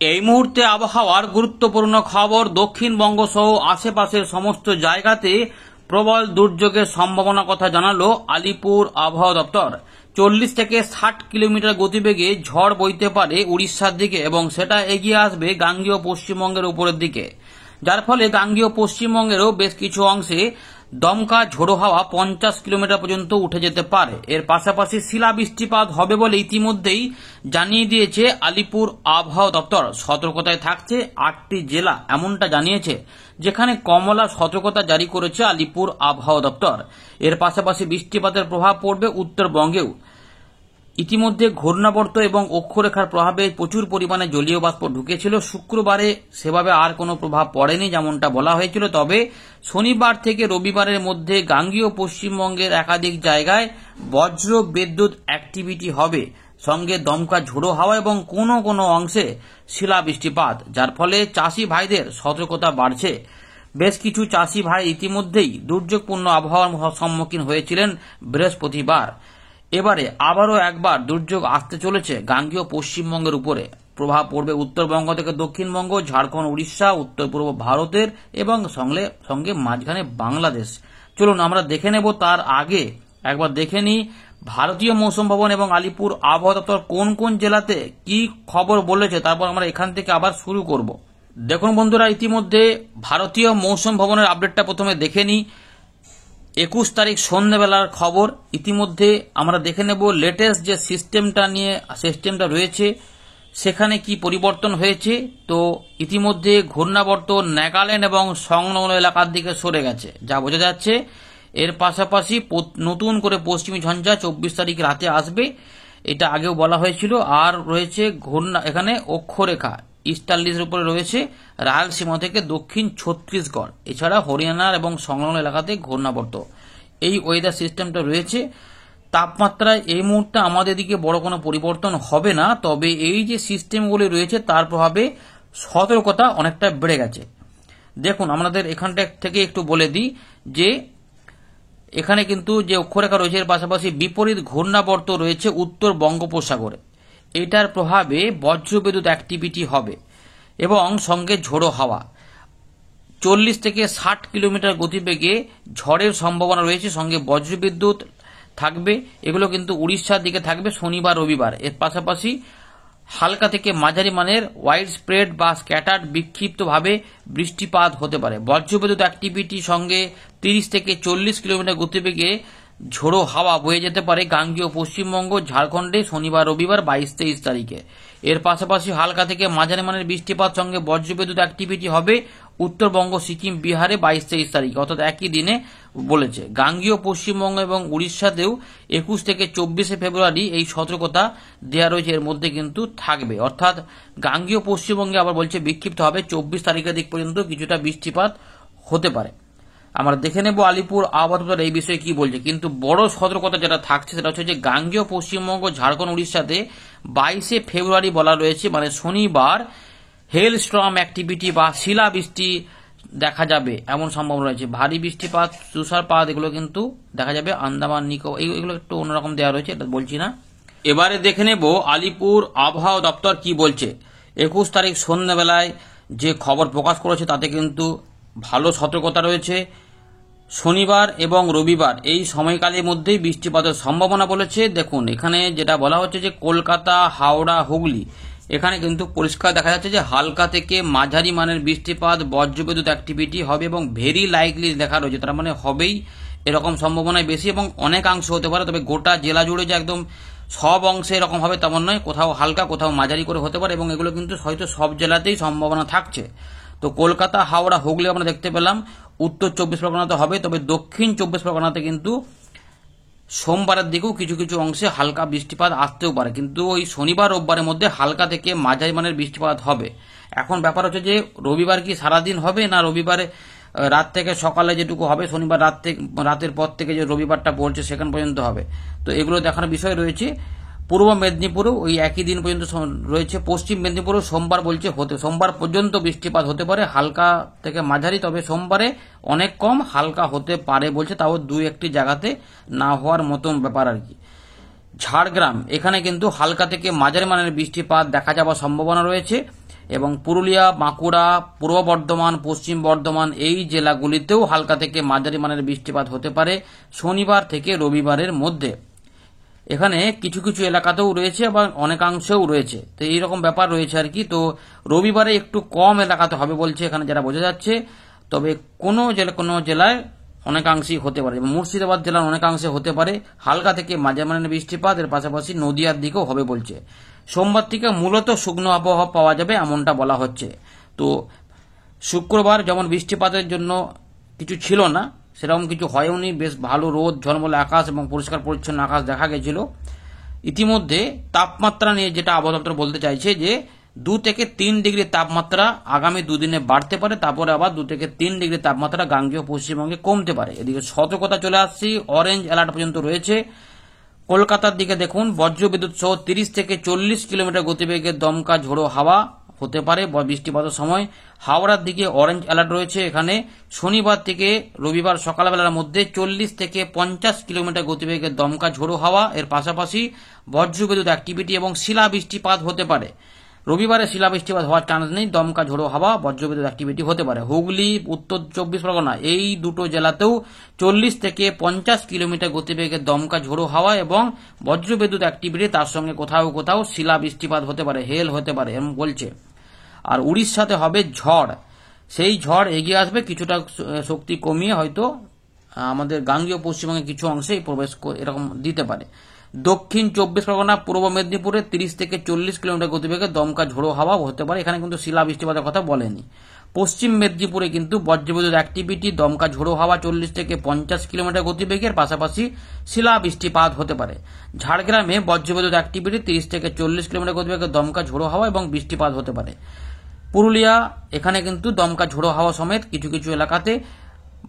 এই মুহূর্তে আবহাওয়ার গুরুত্বপূর্ণ খবর। দক্ষিণবঙ্গ সহ আশেপাশের সমস্ত জায়গাতে প্রবল দুর্যোগের সম্ভাবনার কথা জানালো আলিপুর আবহাওয়া দপ্তর। 40 থেকে 60 কিলোমিটার গতিবেগে ঝড় বইতে পারে উড়িষ্যার দিকে এবং সেটা এগিয়ে আসবে গাঙ্গেয় পশ্চিমবঙ্গের উপরের দিকে, যার ফলে গাঙ্গেয় পশ্চিমবঙ্গেরও বেশ কিছু অংশে দমকা ঝোড়ো হাওয়া 50 কিলোমিটার পর্যন্ত উঠে যেতে পারে। এর পাশাপাশি শিলা বৃষ্টিপাত হবে বলে ইতিমধ্যেই জানিয়ে দিয়েছে আলিপুর আবহাওয়া দপ্তর। সতর্কতায় থাকছে 8টি জেলা, এমনটা জানিয়েছে, যেখানে কমলা সতর্কতা জারি করেছে আলিপুর আবহাওয়া দপ্তর। এর পাশাপাশি বৃষ্টিপাতের প্রভাব পড়বে উত্তরবঙ্গেও। ইতিমধ্যে ঘূর্ণাবর্ত এবং অক্ষরেখার প্রভাবে প্রচুর পরিমাণে জলীয় বাষ্প ঢুকেছিল। শুক্রবারে সেভাবে আর কোনো প্রভাব পড়েনি যেমনটা বলা হয়েছিল, তবে শনিবার থেকে রবিবারের মধ্যে গাঙ্গেয় পশ্চিমবঙ্গের একাধিক জায়গায় বজ্র বিদ্যুৎ অ্যাক্টিভিটি হবে, সঙ্গে দমকা ঝোড়ো হাওয়া এবং কোনো কোনো অংশে শিলা বৃষ্টিপাত, যার ফলে চাষি ভাইদের সতর্কতা বাড়ছে। বেশ কিছু চাষি ভাই ইতিমধ্যেই দুর্যোগপূর্ণ আবহাওয়ার সম্মুখীন হয়েছিলেন বৃহস্পতিবার। এবারে আবারও একবার দুর্যোগ আসতে চলেছে গাঙ্গেয় পশ্চিমবঙ্গের উপরে। প্রভাব পড়বে উত্তরবঙ্গ থেকে দক্ষিণবঙ্গ, ঝাড়খণ্ড, উড়িষ্যা, উত্তর পূর্ব ভারতের এবং সঙ্গে মাঝখানে বাংলাদেশ। চলুন আমরা দেখে নেব। তার আগে একবার দেখে নিই ভারতীয় মৌসুম ভবন এবং আলিপুর আবহাওয়া দপ্তর কোন কোন জেলাতে কি খবর বলেছে, তারপর আমরা এখান থেকে আবার শুরু করব। দেখুন বন্ধুরা, ইতিমধ্যে ভারতীয় মৌসুম ভবনের আপডেটটা প্রথমে দেখে নিই। 21 তারিখ সন্ধ্যাবেলার খবর। ইতিমধ্যে আমরা দেখে নেব লেটেস্ট যে সিস্টেমটা রয়েছে সেখানে কি পরিবর্তন হয়েছে। তো ইতিমধ্যে ঘূর্ণাবর্ত নাগাল্যান্ড এবং সংলগ্ন এলাকার দিকে সরে গেছে, যা বোঝা যাচ্ছে। এর পাশাপাশি নতুন করে পশ্চিমী ঝঞ্ঝা 24 তারিখ রাতে আসবে, এটা আগেও বলা হয়েছিল। আর রয়েছে এখানে অক্ষরেখা ইস্টার্লিসের উপরে রয়েছে রায়লসীমা থেকে দক্ষিণ ছত্তিশগড়, এছাড়া হরিয়ানার এবং সংলগ্ন এলাকাতে ঘূর্ণাবর্ত। এই ওয়েদার সিস্টেমটা রয়েছে। তাপমাত্রায় এই মুহূর্তে আমাদের দিকে বড় কোনো পরিবর্তন হবে না, তবে এই যে সিস্টেমগুলি রয়েছে তার প্রভাবে সতর্কতা অনেকটা বেড়ে গেছে। দেখুন আমাদের এখানটা থেকে একটু বলে দিই যে এখানে কিন্তু যে অক্ষরেখা রয়েছে এর পাশাপাশি বিপরীত ঘূর্ণাবর্ত রয়েছে উত্তর বঙ্গোপসাগরে। এটার প্রভাবে বজ্রবিদ্যুৎ অ্যাক্টিভিটি হবে এবং সঙ্গে ঝোড়ো হাওয়া। 40 থেকে 60 কিলোমিটার গতিবেগে ঝড়ের সম্ভাবনা রয়েছে, সঙ্গে বজ্রবিদ্যুৎ থাকবে। এগুলো কিন্তু উড়িষ্যার দিকে থাকবে শনিবার রবিবার। এর পাশাপাশি হালকা থেকে মাঝারি মানের ওয়াইড স্প্রেড বা স্ক্যাটার্ড বিক্ষিপ্তভাবে বৃষ্টিপাত হতে পারে। বজ্রবিদ্যুৎ অ্যাক্টিভিটি সঙ্গে 30 থেকে 40 কিলোমিটার গতিবেগে ঝোড়ো হাওয়া বয়ে যেতে পারে গাঙ্গেয় পশ্চিমবঙ্গ, ঝাড়খণ্ডে শনিবার রবিবার 22-23 তারিখে। এর পাশাপাশি হালকা থেকে মাঝারি মানের বৃষ্টিপাত সঙ্গে বজ্রবিদ্যুৎ অ্যাক্টিভিটি হবে উত্তরবঙ্গ, সিকিম, বিহারে 22-23 তারিখে, অর্থাৎ একই দিনে বলেছে। গাঙ্গেয় পশ্চিমবঙ্গ এবং উড়িষ্যাতেও 21 থেকে 24 ফেব্রুয়ারি এই সতর্কতা দেওয়া রয়েছে, এর মধ্যে কিন্তু থাকবে। অর্থাৎ গাঙ্গেয় পশ্চিমবঙ্গে আবার বলছে বিক্ষিপ্ত হবে 24 তারিখের দিক পর্যন্ত কিছুটা বৃষ্টিপাত হতে পারে। আমরা দেখে নেব আলিপুর আবহাওয়া দপ্তর এই বিষয়ে কি বলছে। কিন্তু বড় সতর্কতা যেটা থাকছে সেটা হচ্ছে যে গাঙ্গেয় পশ্চিমবঙ্গ, ঝাড়খণ্ড, উড়িষ্যাতে 22 ফেব্রুয়ারি বলা রয়েছে, মানে শনিবার হেল স্টর্ম অ্যাক্টিভিটি বা শিলা বৃষ্টি দেখা যাবে এমন সম্ভাবনা রয়েছে। ভারী বৃষ্টিপাত, তুষারপাত এগুলো কিন্তু দেখা যাবে আন্দামান নিকোবর, এগুলো একটু অন্যরকম দেওয়া রয়েছে, এটা বলছি না। এবারে দেখে নেব আলিপুর আবহাওয়া দপ্তর কি বলছে। 21 তারিখ সন্ধ্যাবেলায় যে খবর প্রকাশ করেছে তাতে কিন্তু ভালো সতর্কতা রয়েছে। শনিবার এবং রবিবার এই সময়কালের মধ্যেই বৃষ্টিপাতের সম্ভাবনা বলেছে। দেখুন এখানে যেটা বলা হচ্ছে যে কলকাতা, হাওড়া, হুগলি, এখানে কিন্তু পরিষ্কার দেখা যাচ্ছে যে হালকা থেকে মাঝারি মানের বৃষ্টিপাত, বজ্রবিদ্যুৎ অ্যাক্টিভিটি হবে এবং ভেরি লাইকলি দেখা রয়েছে, তার মানে হবেই এরকম সম্ভাবনায় বেশি এবং অনেকাংশ হতে পারে। তবে গোটা জেলা জুড়ে যে একদম সব অংশে এরকম হবে তেমন নয়, কোথাও হালকা কোথাও মাঝারি করে হতে পারে এবং এগুলো কিন্তু হয়তো সব জেলাতেই সম্ভাবনা থাকছে। তো কলকাতা, হাওড়া, হুগলি আমরা দেখতে পেলাম। উত্তর 24 পরগনাতে হবে, তবে দক্ষিণ 24 পরগনাতে কিন্তু সোমবারের দিকেও কিছু কিছু অংশে হালকা বৃষ্টিপাত আসতেও পারে, কিন্তু ওই শনিবার রোববারের মধ্যে হালকা থেকে মাঝারি মানের বৃষ্টিপাত হবে। এখন ব্যাপার হচ্ছে যে রবিবার কি সারাদিন হবে, না রবিবারে রাত থেকে সকালে যেটুকু হবে, শনিবার রাতের পর থেকে যে রবিবারটা পড়ছে সেখান পর্যন্ত হবে। তো এগুলো দেখার বিষয় রয়েছে। পূর্ব মেদিনীপুরেও ওই একই দিন পর্যন্ত রয়েছে। পশ্চিম মেদিনীপুরেও সোমবার বলছে সোমবার পর্যন্ত বৃষ্টিপাত হতে পারে, হালকা থেকে মাঝারি, তবে সোমবারে অনেক কম, হালকা হতে পারে বলছে, তাও 2-1টি জায়গাতে না হওয়ার মতন ব্যাপার আর কি। ঝাড়গ্রাম এখানে কিন্তু হালকা থেকে মাঝারি মানের বৃষ্টিপাত দেখা যাওয়ার সম্ভাবনা রয়েছে। এবং পুরুলিয়া, বাঁকুড়া, পূর্ব বর্ধমান, পশ্চিম বর্ধমান এই জেলাগুলিতেও হালকা থেকে মাঝারি মানের বৃষ্টিপাত হতে পারে শনিবার থেকে রবিবারের মধ্যে। এখানে কিছু কিছু এলাকাতেও রয়েছে আবার অনেকাংশেও রয়েছে, তো এইরকম ব্যাপার রয়েছে আর কি। তো রবিবারে একটু কম এলাকাতে হবে বলছে এখানে যারা বোঝা যাচ্ছে, তবে কোনো জেলায় অনেকাংশেই হতে পারে। মুর্শিদাবাদ জেলার অনেকাংশে হতে পারে হালকা থেকে মাঝারি মানের বৃষ্টিপাত, এর পাশাপাশি নদিয়ার দিকেও হবে বলছে। সোমবার থেকে মূলত শুকনো আবহাওয়া পাওয়া যাবে এমনটা বলা হচ্ছে। তো শুক্রবার যেমন বৃষ্টিপাতের জন্য কিছু ছিল না, সেরকম কিছু হয়ওনি, বেশ ভালো রোদ ঝলমলে আকাশ এবং পরিষ্কার পরিচ্ছন্ন আকাশ দেখা গেছিল। ইতিমধ্যে তাপমাত্রা নিয়ে যেটা আবহাওয়া দপ্তর বলতে চাইছে যে 2 থেকে 3 ডিগ্রি তাপমাত্রা আগামী দুদিনে বাড়তে পারে, তারপরে আবার 2 থেকে 3 ডিগ্রি তাপমাত্রা গাঙ্গেয় পশ্চিমবঙ্গে কমতে পারে। এদিকে সতর্কতা চলে আসছে, অরেঞ্জ অ্যালার্ট পর্যন্ত রয়েছে। কলকাতার দিকে দেখুন, বজ্রবিদ্যুৎ সহ 30 থেকে 40 কিলোমিটার গতিবেগের দমকা ঝোড়ো হাওয়া হতে পারে বৃষ্টিপাতের সময়। হাওড়ার দিকে অরেঞ্জ অ্যালার্ট রয়েছে, এখানে শনিবার থেকে রবিবার সকালবেলার মধ্যে 40 থেকে 50 কিলোমিটার গতিবেগের দমকা ঝোড়ো হাওয়া, এর পাশাপাশি বজ্রবিদ্যুৎ অ্যাক্টিভিটি এবং শিলা বৃষ্টিপাত হতে পারে। রবিবারে শিলা বৃষ্টিপাত হওয়ার চান্স নেই, দমকা ঝোড়ো হাওয়া বজ্রবিদ্যুৎ অ্যাক্টিভিটি হতে পারে। হুগলি, উত্তর 24 পরগনা এই দুটো জেলাতেও 40 থেকে 50 কিলোমিটার গতিবেগের দমকা ঝোড়ো হাওয়া এবং বজ্রবিদ্যুৎ অ্যাক্টিভিটি, তার সঙ্গে কোথাও কোথাও শিলা বৃষ্টিপাত হতে পারে, হেল হতে পারে এরকম বলছে। আর উড়িষ্যাতে হবে ঝড়, সেই ঝড় এগিয়ে আসবে কিছুটা শক্তি কমিয়ে, হয়তো আমাদের গাঙ্গেয় পশ্চিমবঙ্গে কিছু অংশে প্রবেশ এরকম দিতে পারে। দক্ষিণ 24 পরগনা, পূর্ব মেদিনীপুরে 30 থেকে 40 কিলোমিটার গতিবেগে দমকা ঝোড়ো হাওয়া হতে পারে, এখানে কিন্তু শিলা বৃষ্টিপাতের কথা বলেনি। পশ্চিম মেদিনীপুরে কিন্তু বজ্রবিদ্যুৎ অ্যাক্টিভিটি, দমকা ঝোড়ো হাওয়া 40 থেকে 50 কিলোমিটার গতিবেগের পাশাপাশি শিলা বৃষ্টিপাত হতে পারে। ঝাড়গ্রামে বজ্রবিদ্যুৎ অ্যাক্টিভিটি 30 থেকে 40 কিলোমিটার গতিবেগের দমকা ঝোড়ো হাওয়া এবং বৃষ্টিপাত হতে পারে। পুরুলিয়া, এখানে কিন্তু দমকা ঝোড়ো হাওয়া সমেত কিছু কিছু এলাকাতে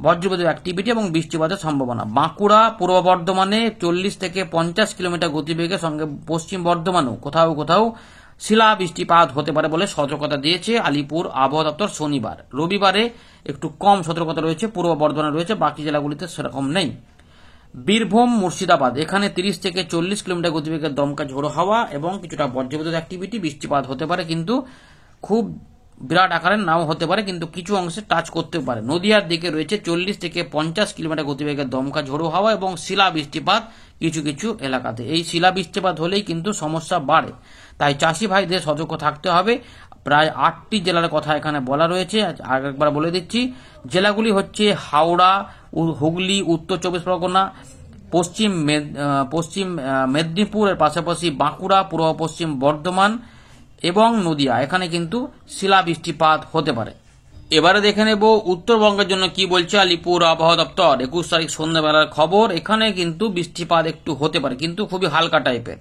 বজ্রবিদ্যুৎ অ্যাক্টিভিটি এবং বৃষ্টিপাতের সম্ভাবনা। বাঁকুড়া, পূর্ব বর্ধমানে 40 থেকে 50 কিলোমিটার গতিবেগের সঙ্গে পশ্চিম বর্ধমানেও কোথাও কোথাও শিলা বৃষ্টিপাত হতে পারে বলে সতর্কতা দিয়েছে আলিপুর আবহাওয়া দপ্তর শনিবার। রবিবারে একটু কম সতর্কতা রয়েছে, পূর্ব বর্ধমানে রয়েছে, বাকি জেলাগুলিতে সেরকম নেই। বীরভূম, মুর্শিদাবাদ, এখানে 30 থেকে 40 কিলোমিটার গতিবেগের দমকা ঝোড়ো হাওয়া এবং কিছুটা বজ্রবিদ্যুৎ অ্যাক্টিভিটি, বৃষ্টিপাত হতে পারে, কিন্তু খুব বিরাট আকারের নাও হতে পারে, কিন্তু কিছু অংশে টাচ করতে পারে। নদিয়ার দিকে রয়েছে 40 থেকে 50 কিলোমিটার গতিবেগের দমকা ঝোড়ো হাওয়া এবং শিলা বৃষ্টিপাত কিছু কিছু এলাকাতে। এই শিলা বৃষ্টিপাত হলেই কিন্তু সমস্যা বাড়ে, তাই চাষি ভাইদের সতর্ক থাকতে হবে। প্রায় 8টি জেলার কথা এখানে বলা রয়েছে, আরেকবার বলে দিচ্ছি। জেলাগুলি হচ্ছে হাওড়া, হুগলি, উত্তর 24 পরগনা, পশ্চিম মেদিনীপুরের পাশাপাশি বাঁকুড়া, পূর্ব পশ্চিম বর্ধমান এবং নদিয়া, এখানে কিন্তু শিলা বৃষ্টিপাত হতে পারে। এবারে দেখে নেব উত্তরবঙ্গের জন্য কি বলছে আলিপুর আবহাওয়া দপ্তর। 21 তারিখ সন্ধ্যাবেলার খবর, এখানে কিন্তু বৃষ্টিপাত একটু হতে পারে, কিন্তু খুবই হালকা টাইপের।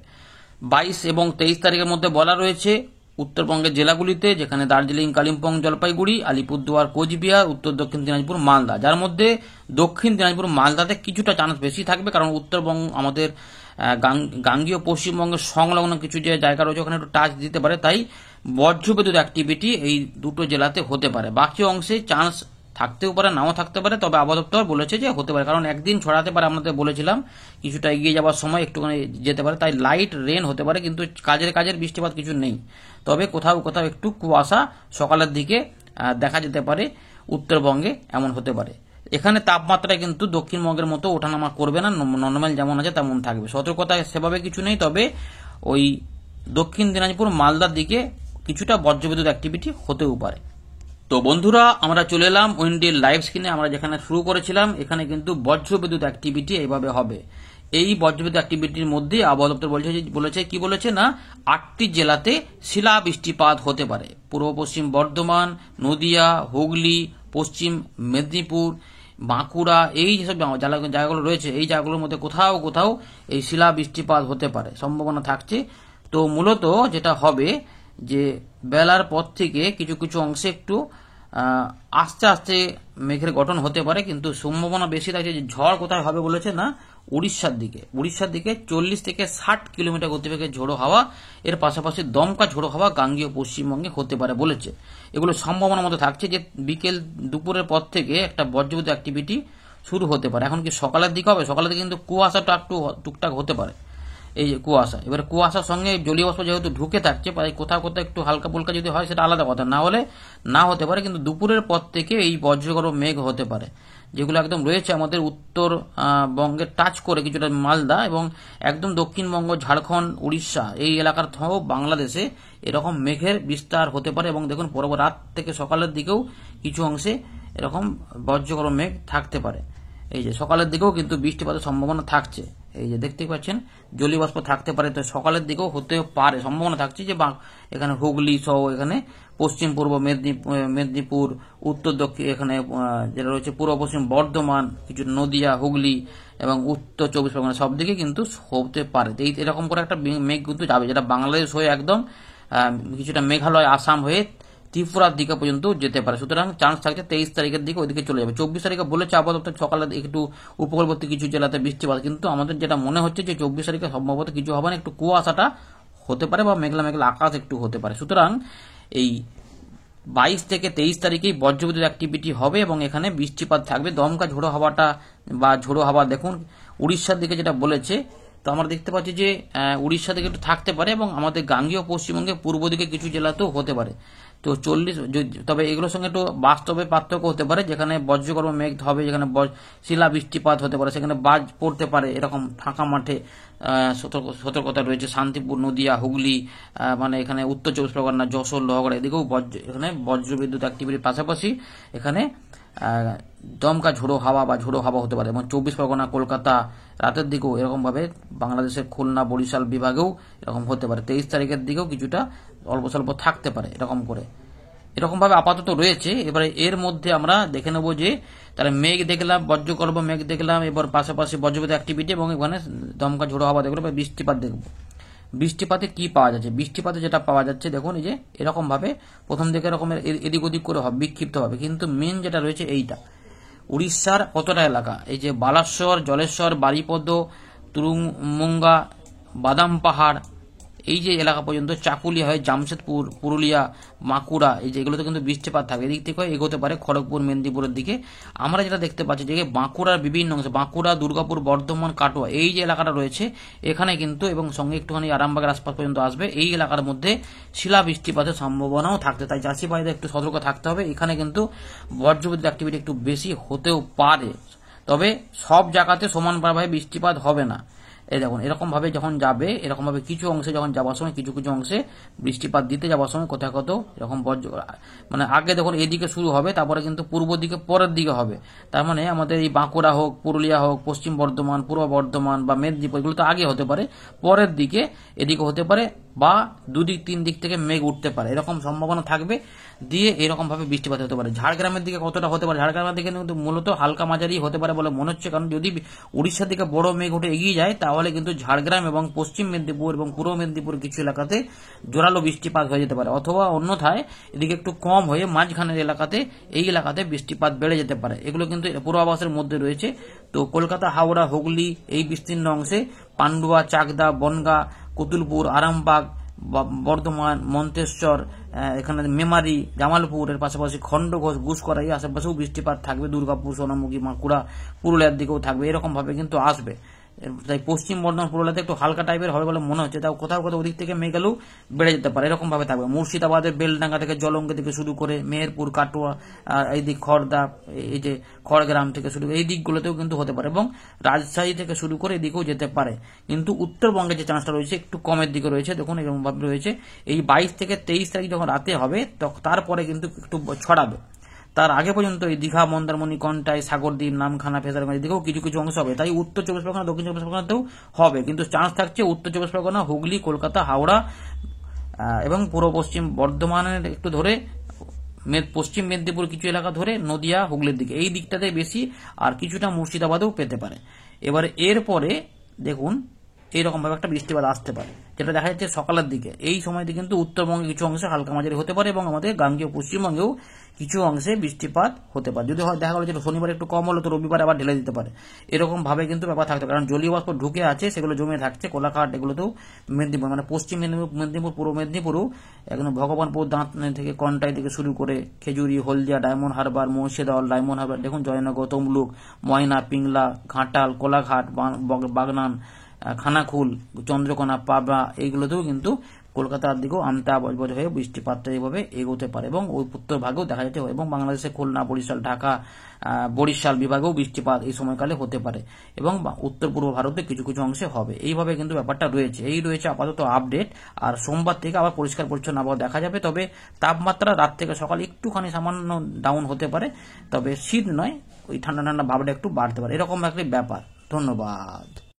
22 এবং 23 তারিখের মধ্যে বলা রয়েছে উত্তরবঙ্গের জেলাগুলিতে, যেখানে দার্জিলিং, কালিম্পং, জলপাইগুড়ি, আলিপুরদুয়ার, কোচবিহার, উত্তর দক্ষিণ দিনাজপুর, মালদা, যার মধ্যে দক্ষিণ দিনাজপুর মালদাতে কিছুটা চান্স বেশি থাকবে, কারণ উত্তরবঙ্গ আমাদের গাঙ্গীয় পশ্চিমবঙ্গের সংলগ্ন কিছু যে জায়গা রয়েছে ওখানে একটু টাচ দিতে পারে, তাই বজ্রবিদ্যুৎ অ্যাক্টিভিটি এই দুটো জেলাতে হতে পারে। বাকি অংশে চান্স থাকতেও পারে, নাও থাকতে পারে, তবে আবহাওয়া দপ্তর বলেছে যে হতে পারে, কারণ একদিন ছড়াতে পারে, আমাদের বলেছিলাম কিছুটা এগিয়ে যাওয়ার সময় একটুখানি যেতে পারে, তাই লাইট রেন হতে পারে, কিন্তু কাজের বৃষ্টিপাত কিছু নেই। তবে কোথাও কোথাও একটু কুয়াশা সকালের দিকে দেখা যেতে পারে উত্তরবঙ্গে, এমন হতে পারে। এখানে তাপমাত্রা কিন্তু দক্ষিণবঙ্গের মতো ওঠানামা করবে না, নর্মাল যেমন আছে তেমন থাকবে। সতর্কতা সেভাবে কিছু নেই, তবে ওই দক্ষিণ দিনাজপুর মালদার দিকে কিছুটা বজ্রবিদ্যুৎ অ্যাক্টিভিটি হতেও পারে। তো বন্ধুরা, আমরা চলে এলাম উইন্ডির লাইভ স্ক্রিনে। আমরা যেখানে শুরু করেছিলাম, এখানে কিন্তু বজ্রবিদ্যুৎ অ্যাক্টিভিটি এইভাবে হবে। এই বজ্রবিদ্যুৎ অ্যাক্টিভিটির মধ্যে আবহাওয়া দপ্তর বলেছে না 8টি জেলাতে শিলা বৃষ্টিপাত হতে পারে। পূর্ব পশ্চিম বর্ধমান, নদিয়া, হুগলি, পশ্চিম মেদিনীপুর, বাঁকুড়া, এই যেসব জায়গাগুলো রয়েছে, এই জায়গাগুলোর মধ্যে কোথাও কোথাও এই শিলা বৃষ্টিপাত হতে পারে, সম্ভাবনা থাকছে। তো মূলত যেটা হবে যে বেলার পর থেকে কিছু কিছু অংশে একটু আস্তে আস্তে মেঘের গঠন হতে পারে, কিন্তু সম্ভাবনা বেশি থাকছে যে ঝড় কোথায় হবে বলেছে না উড়িষ্যার দিকে 40 থেকে 60 কিলোমিটার গতিবেগে ঝোড়ো হাওয়া, এর পাশাপাশি দমকা ঝোড়ো হাওয়া গাঙ্গীয় পশ্চিমবঙ্গে হতে পারে বলেছে। এগুলো সম্ভাবনার মধ্যে থাকছে যে বিকেল দুপুরের পর থেকে একটা বজ্রবিদ্যুৎ অ্যাক্টিভিটি শুরু হতে পারে। এখন কি সকালের দিকে হবে? সকালের দিকে কিন্তু কুয়াশাটা একটু টুকটাক হতে পারে। এই যে কুয়াশা, এবার কুয়াশার সঙ্গে জলীয় বাষ্প যেহেতু ঢুকে থাকছে, প্রায় কোথাও কোথাও একটু হালকা ফুলকা যদি হয় সেটা আলাদা কথা, না হলে না হতে পারে। কিন্তু দুপুরের পর থেকে এই বজ্রগর্ভ মেঘ হতে পারে, যেগুলো একদম রয়েছে আমাদের উত্তর বঙ্গের টাচ করে কিছুটা মালদা এবং একদম দক্ষিণবঙ্গ, ঝাড়খণ্ড, উড়িষ্যা এই এলাকার সহ বাংলাদেশে এরকম মেঘের বিস্তার হতে পারে। এবং দেখুন পরবর্তী রাত থেকে সকালের দিকেও কিছু অংশে এরকম বজ্রগর্ভ মেঘ থাকতে পারে। এই যে সকালের দিকেও কিন্তু বৃষ্টিপাতের সম্ভাবনা থাকছে, এই যে দেখতেই পাচ্ছেন জলীয় বাষ্প থাকতে পারে, তো সকালের দিকেও হতে পারে, সম্ভাবনা থাকছে যে এখানে হুগলি সহ এখানে পশ্চিম পূর্ব মেদিনীপুর, উত্তর দক্ষিণ এখানে যেটা রয়েছে পূর্ব পশ্চিম বর্ধমান, কিছু নদিয়া, হুগলি এবং উত্তর 24 পরগনা সব দিকে কিন্তু হতে পারে। এরকম করে একটা মেঘ কিন্তু যাবে, যেটা বাংলাদেশ হয়ে একদম কিছুটা মেঘালয়, আসাম হয়ে ত্রিপুরার দিকে পর্যন্ত যেতে পারে। সুতরাং চান্স থাকছে 23 তারিখের দিকে ওইদিকে চলে যাবে। 24 তারিখে বলেছে আপাতত সকালে একটু উপকূলবর্তী কিছু জেলাতে বৃষ্টিপাত, কিন্তু আমাদের যেটা মনে হচ্ছে যে 24 তারিখে সম্ভবত কিছু হবে না, একটু কুয়াশাটা হতে পারে বা মেঘলা মেঘলা আকাশ একটু হতে পারে। সুতরাং এই 22 থেকে 23 তারিখেই বজ্রবিদ্যুৎ অ্যাক্টিভিটি হবে এবং এখানে বৃষ্টিপাত থাকবে। দমকা ঝোড়ো হাওয়াটা বা ঝোড়ো হাওয়া দেখুন উড়িষ্যার দিকে যেটা বলেছে, তো আমরা দেখতে পাচ্ছি যে উড়িষ্যা দিকে একটু থাকতে পারে এবং আমাদের গাঙ্গেয় পশ্চিমবঙ্গে পূর্ব দিকে কিছু জেলাতেও হতে পারে। তো 40, তবে এগুলোর সঙ্গে একটু বাস্তবে পার্থক্য হতে পারে, যেখানে বজ্রগর্ভ মেঘ হবে, যেখানে শিলা বৃষ্টিপাত হতে পারে, সেখানে বাজ পড়তে পারে, এরকম ফাঁকা মাঠে সতর্কতা রয়েছে। শান্তিপুর, নদিয়া, হুগলি, মানে এখানে উত্তর 24 পরগনা, যশোর, লোহাগড়া এদিকেও এখানে বজ্রবিদ্যুৎ অ্যাক্টিভিটির পাশাপাশি এখানে দমকা ঝোড়ো হাওয়া বা ঝোড়ো হাওয়া হতে পারে। এবং 24 পরগনা, কলকাতা রাতের দিকেও এরকম ভাবে বাংলাদেশের খুলনা, বরিশাল বিভাগেও এরকম হতে পারে। 23 তারিখের দিকেও কিছুটা অল্প স্বল্প থাকতে পারে, এরকম করে এরকম ভাবে আপাতত রয়েছে। এবারে এর মধ্যে আমরা দেখে নেব যে তাহলে মেঘ দেখলাম, বজ্রগর্ভ মেঘ দেখলাম, এবার পাশাপাশি বজ্রবিদ্যুৎ অ্যাক্টিভিটি এবং এখানে দমকা ঝোড়ো হাওয়া দেখলাম, বৃষ্টিপাত দেখব। বৃষ্টিপাতে কি পাওয়া যাচ্ছে? বৃষ্টিপাতে যেটা পাওয়া যাচ্ছে দেখুন, এই যে এরকম ভাবে প্রথম দিকে এরকমের এদিক ওদিক করে হবে, বিক্ষিপ্ত হবে, কিন্তু মেন যেটা রয়েছে এইটা উড়িষ্যার কতটা এলাকা, এই যে বালাসর, জলেশ্বর, বারিপদ, তুরুমুঙ্গা, বাদাম পাহাড়, এই যে এলাকা পর্যন্ত, চাকুলিয়া হয় জামশেদপুর, পুরুলিয়া, বাঁকুড়া, এই যে এগুলোতে কিন্তু বৃষ্টিপাত থাকবে। এদিক থেকে এগোতে পারে খড়গপুর, মেদিনীপুরের দিকে। আমরা যেটা দেখতে পাচ্ছি যে বাঁকুড়ার বিভিন্ন অংশে, বাঁকুড়া, দুর্গাপুর, বর্ধমান, কাটোয়া এই যে এলাকাটা রয়েছে এখানে কিন্তু, এবং সঙ্গে একটুখানি আরামবাগের আশপাশ পর্যন্ত আসবে, এই এলাকার মধ্যে শিলা বৃষ্টিপাতের সম্ভাবনাও থাকতে, তাই চাষি ভাইদের একটু সতর্ক থাকতে হবে। এখানে কিন্তু বজ্রবিদ্যুৎ অ্যাক্টিভিটি একটু বেশি হতেও পারে, তবে সব জায়গাতে সমানভাবে বৃষ্টিপাত হবে না। এই দেখুন এরকম ভাবে যখন যাবে, এরকম ভাবে কিছু অংশে যখন যাওয়ার সময়, কিছু কিছু অংশে বৃষ্টিপাত দিতে যাওয়ার সময় কোথাও কোথাও এরকম মানে আগে দেখুন এদিকে শুরু হবে, তারপরে কিন্তু পূর্ব দিকে পরের দিকে হবে। তার মানে আমাদের এই বাঁকুড়া হোক, পুরুলিয়া হোক, পশ্চিম বর্ধমান, পূর্ব বর্ধমান বা মেদিনীপুর, এগুলো তো আগে হতে পারে, পরের দিকে এদিকে হতে পারে, বা দুদিক তিন দিক থেকে মেঘ উঠতে পারে, এরকম সম্ভাবনা থাকবে। দিয়ে এরকম ভাবে বৃষ্টিপাত হতে পারে। ঝাড়গ্রামের দিকে কতটা হতে পারে? ঝাড়গ্রামের দিকে কিন্তু মূলত হালকা মাঝারি হতে পারে বলে মনে হচ্ছে, কারণ যদি উড়িষ্যার দিকে বড় মেঘ উঠে এগিয়ে যায় তাহলে কিন্তু ঝাড়গ্রাম এবং পশ্চিম মেদিনীপুর এবং পূর্ব মেদিনীপুর কিছু এলাকাতে জোরালো বৃষ্টিপাত হয়ে যেতে পারে, অথবা অন্যথায় এদিকে একটু কম হয়ে মাঝখানের এলাকাতে, এই এলাকাতে বৃষ্টিপাত বেড়ে যেতে পারে। এগুলো কিন্তু পূর্বাভাসের মধ্যে রয়েছে। তো কলকাতা, হাওড়া, হুগলি এই বিস্তীর্ণ অংশে, পান্ডুয়া, চাকদা, বনগাঁ, কতুলপুর, আরামবাগ, বর্ধমান, মন্তেশ্বর, এখানে মেমারি, জামালপুরের পাশাপাশি খণ্ডঘোষ, গুসকরা এই আশেপাশেও বৃষ্টিপাত থাকবে। দুর্গাপুর, সোনামুখী, বাঁকুড়া, পুরুলিয়ার দিকেও থাকবে, এরকম ভাবে কিন্তু আসবে। তাই পশ্চিম বর্ধমান, পুরুলিয়াতে একটু হালকা টাইপের হবে বলে মনে হচ্ছে, তাও কোথাও কোথাও ওদিক থেকে মেঘালু বেড়ে যেতে পারে, এরকম ভাবে থাকবে। মুর্শিদাবাদের বেলডাঙ্গা থেকে, জলঙ্গি থেকে শুরু করে মেহেরপুর, কাটোয়া, এই দিক খড়দা, এই যে খড়গ্রাম থেকে শুরু করে এই দিকগুলোতেও কিন্তু হতে পারে, এবং রাজশাহী থেকে শুরু করে এদিকেও যেতে পারে। কিন্তু উত্তরবঙ্গে যে চান্সটা রয়েছে একটু কমের দিকে রয়েছে, দেখুন এরকম ভাবে রয়েছে। এই 22 থেকে 23 তারিখ যখন রাতে হবে তারপরে কিন্তু একটু ছড়াবে। তার আগে পর্যন্ত এই দীঘা, মন্দারমণি, কন্টাই, সাগরদ্বীপ, নামখানা, ফেজারগঞ্জ দিকেও কিছু কিছু অংশ হবে। তাই উত্তর 24 পরগনা, দক্ষিণ 24 পরগনাতেও হবে, কিন্তু চান্স থাকছে উত্তর 24 পরগনা, হুগলি, কলকাতা, হাওড়া এবং পূর্ব পশ্চিম বর্ধমানের একটু ধরে পশ্চিম মেদিনীপুর কিছু এলাকা ধরে নদিয়া, হুগলির দিকে, এই দিকটাতে বেশি, আর কিছুটা মুর্শিদাবাদেও পেতে পারে। এবারে এরপরে দেখুন এইরকম ভাবে একটা বৃষ্টিপাত আসতে পারে, যেটা দেখা যাচ্ছে সকালের দিকে। এই সময়টি কিন্তু উত্তরবঙ্গে কিছু অংশে হালকা মাঝারি হতে পারে, এবং আমাদের গাঙ্গেয় পশ্চিমবঙ্গেও কিছু অংশে বৃষ্টিপাত হতে পারে। যদি দেখা গেল যে শনিবার একটু কম হলো, তো রবিবার আবার ঢেলে দিতে পারে, এরকম ভাবে কিন্তু ব্যাপার থাকতে পারে। কারণ জলীয় বাষ্প ঢুকে আছে, সেগুলো জমে থাকছে কোলাঘাট, এগুলোতেও মেদিনীপুর, মানে পশ্চিম মেদিনীপুর, পূর্ব মেদিনীপুরও একদম ভগবানপুর, দাঁত থেকে কন্টাই থেকে শুরু করে খেজুরি, হলদিয়া, ডায়মন্ড হারবার, মুর্শিদাবাদ, ডায়মন্ড হারবার, দেখুন জয়নগর, তমলুক, ময়না, পিংলা, ঘাটাল, কোলাঘাট, বাগনান, খানাকুল, চন্দ্রকোনা, পাবনা এইগুলোতেও কিন্তু কলকাতার দিকেও আমতা বজবজ হয়ে বৃষ্টিপাতটা এইভাবে এগোতে পারে এবং ওই উত্তর ভাগেও দেখা যেতে হয় এবং বাংলাদেশে খুলনা, বরিশাল, ঢাকা, বরিশাল বিভাগেও বৃষ্টিপাত এই সময়কালে হতে পারে এবং উত্তর পূর্ব ভারতে কিছু কিছু অংশে হবে। এইভাবে কিন্তু ব্যাপারটা রয়েছে। এই রয়েছে আপাতত আপডেট। আর সোমবার থেকে আবার পরিষ্কার পরিচ্ছন্ন আবহাওয়া দেখা যাবে, তবে তাপমাত্রা রাত থেকে সকাল একটুখানি সামান্য ডাউন হতে পারে, তবে শীত নয়, ওই ঠান্ডা ঠান্ডা ভাবটা একটু বাড়তে পারে, এরকম একটা ব্যাপার। ধন্যবাদ।